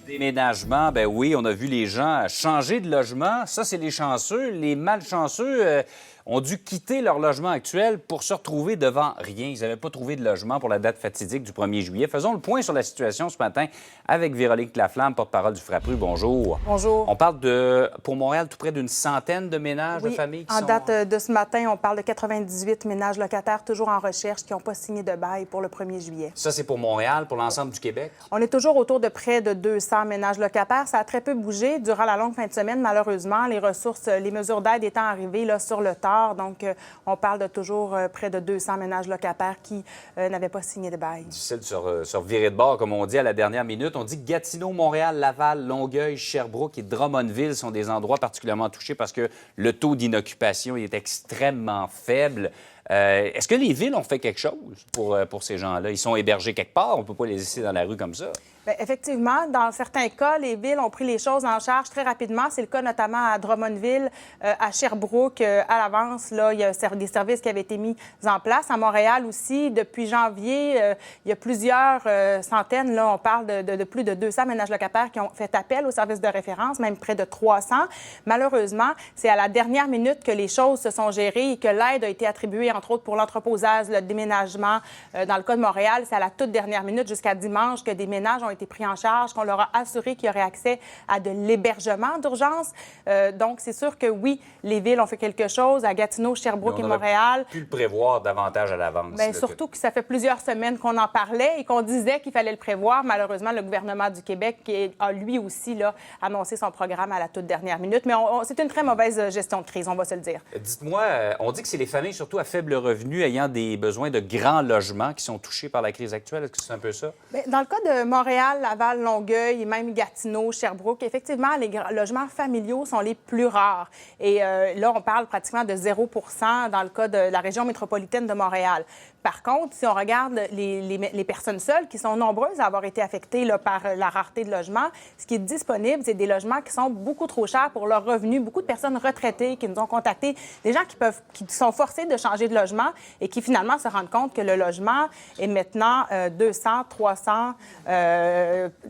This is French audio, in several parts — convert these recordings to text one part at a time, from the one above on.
Déménagement, ben oui, on a vu les gens changer de logement. Ça, c'est les chanceux. Les malchanceux ont dû quitter leur logement actuel pour se retrouver devant rien. Ils n'avaient pas trouvé de logement pour la date fatidique du 1er juillet. Faisons le point sur la situation ce matin avec Véronique Laflamme, porte-parole du Frappru. Bonjour. Bonjour. On parle pour Montréal, tout près d'une centaine de ménages, de familles qui en sont... date de ce matin, on parle de 98 ménages locataires toujours en recherche qui n'ont pas signé de bail pour le 1er juillet. Ça, c'est pour Montréal, pour l'ensemble du Québec? On est toujours autour de près de 200 ménages locataires. Ça a très peu bougé durant la longue fin de semaine, malheureusement. Les mesures d'aide étant arrivées là, sur le tard. Donc, on parle de toujours près de 200 ménages locataires qui n'avaient pas signé de bail. Difficile de se revirer de bord, comme on dit à la dernière minute. On dit que Gatineau, Montréal, Laval, Longueuil, Sherbrooke et Drummondville sont des endroits particulièrement touchés parce que le taux d'inoccupation est extrêmement faible. Est-ce que les villes ont fait quelque chose pour ces gens-là? Ils sont hébergés quelque part? On ne peut pas les laisser dans la rue comme ça. Bien, effectivement, dans certains cas, les villes ont pris les choses en charge très rapidement. C'est le cas notamment à Drummondville, à Sherbrooke, à l'avance. Là, il y a des services qui avaient été mis en place. À Montréal aussi, depuis janvier, il y a plusieurs centaines. Là, on parle de plus de 200 ménages locataires qui ont fait appel aux services de référence, même près de 300. Malheureusement, c'est à la dernière minute que les choses se sont gérées et que l'aide a été attribuée, entre autres, pour l'entreposage, le déménagement. Dans le cas de Montréal, c'est à la toute dernière minute, jusqu'à dimanche, que des ménages ont été pris en charge, qu'on leur a assuré qu'il y aurait accès à de l'hébergement d'urgence. Donc, c'est sûr que oui, les villes ont fait quelque chose à Gatineau, Sherbrooke et Montréal. On aurait pu le prévoir davantage à l'avance. Bien, surtout que ça fait plusieurs semaines qu'on en parlait et qu'on disait qu'il fallait le prévoir. Malheureusement, le gouvernement du Québec a lui aussi là, annoncé son programme à la toute dernière minute. Mais c'est une très mauvaise gestion de crise, on va se le dire. Dites-moi, on dit que c'est les familles, surtout à faible revenu, ayant des besoins de grands logements qui sont touchés par la crise actuelle. Est-ce que c'est un peu ça? Bien, dans le cas de Montréal, Laval, Longueuil et même Gatineau, Sherbrooke, effectivement, les logements familiaux sont les plus rares. Et là, on parle pratiquement de 0 dans le cas de la région métropolitaine de Montréal. Par contre, si on regarde les personnes seules, qui sont nombreuses à avoir été affectées là, par la rareté de logements, ce qui est disponible, c'est des logements qui sont beaucoup trop chers pour leurs revenus. Beaucoup de personnes retraitées qui nous ont contactés, des gens qui sont forcés de changer de logement et qui finalement se rendent compte que le logement est maintenant 200, 300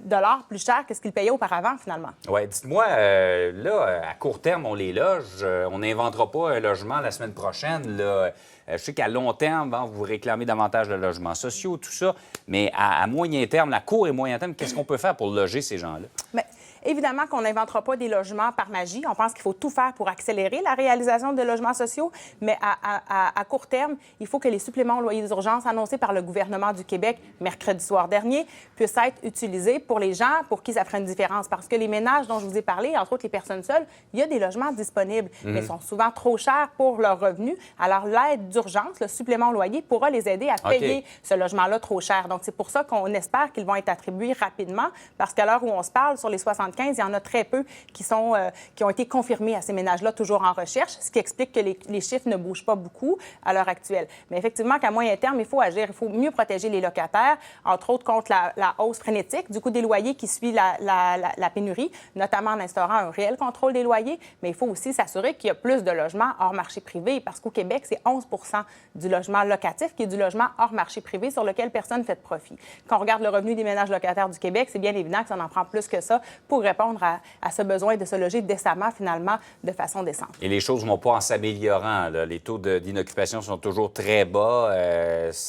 dollars plus cher que ce qu'ils payaient auparavant, finalement. Oui, dites-moi, là, à court terme, on les loge. On n'inventera pas un logement la semaine prochaine, là. Je sais qu'à long terme, vous réclamez davantage de logements sociaux, tout ça. Mais à moyen terme, à court et moyen terme, qu'est-ce qu'on peut faire pour loger ces gens-là? Mais évidemment qu'on n'inventera pas des logements par magie. On pense qu'il faut tout faire pour accélérer la réalisation de logements sociaux. Mais à court terme, il faut que les suppléments au loyer d'urgence annoncés par le gouvernement du Québec mercredi soir dernier puissent être utilisés pour les gens pour qui ça ferait une différence. Parce que les ménages dont je vous ai parlé, entre autres les personnes seules, il y a des logements disponibles, mais ils sont souvent trop chers pour leurs revenus. Alors, l'aide d'urgence, le supplément au loyer, pourra les aider à payer ce logement-là trop cher. Donc, c'est pour ça qu'on espère qu'ils vont être attribués rapidement, parce qu'à l'heure où on se parle, sur les 75, il y en a très peu qui ont été confirmés à ces ménages-là, toujours en recherche, ce qui explique que les chiffres ne bougent pas beaucoup à l'heure actuelle. Mais effectivement, qu'à moyen terme, il faut agir. Il faut mieux protéger les locataires, entre autres contre la hausse frénétique du coût des loyers qui suit la pénurie, notamment en instaurant un réel contrôle des loyers. Mais il faut aussi s'assurer qu'il y a plus de logements hors marché privé, parce qu'au Québec, c'est 11 du logement locatif qui est du logement hors marché privé sur lequel personne ne fait de profit. Quand on regarde le revenu des ménages locataires du Québec, c'est bien évident que ça en prend plus que ça pour répondre à ce besoin de se loger décemment, finalement, de façon décente. Et les choses ne vont pas en s'améliorant. Les taux d'inoccupation sont toujours très bas.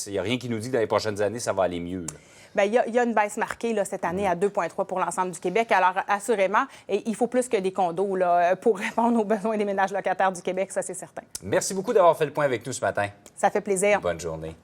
Il n'y a rien qui nous dit que dans les prochaines années, ça va aller mieux. Bien, il y a une baisse marquée là, cette année à 2,3 pour l'ensemble du Québec. Alors, assurément, il faut plus que des condos là, pour répondre aux besoins des ménages locataires du Québec, ça, c'est certain. Merci beaucoup d'avoir fait le point avec nous ce matin. Ça fait plaisir. Bonne journée.